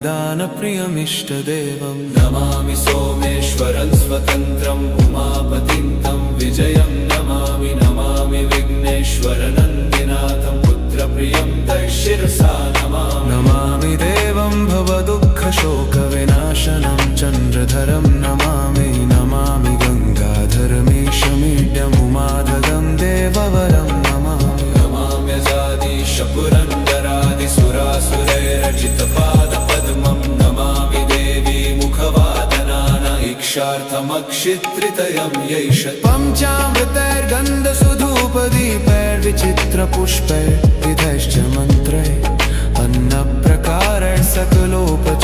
दानप्रियमिष्टदेवं नमामि सोमेश्वरं स्वतन्त्रम् उमापतिं तं विजयं नमामि नमामि विघ्नेश्वरनन्दिनाथं पुत्रप्रियं तैशिरसा नमामि देवं भवदुःखशोकविनाशनं चन्द्रधरं नमामि नमामि गङ्गाधरमीशमीड्यमुमाधगं देववरं नमामि नमाम्यजादिशपुरन्दरादिसुरासुरैरचितपादपद्मं नमामि देवी मुखवादनान इक्षार्थमक्षित्रितयं यैष पञ्चामृतैर्गन्धसुधूपदीपैर्विचित्रपुष्पैर्विधैश्च मन्त्रैः अन्नप्रकारैः सकलोपचारैः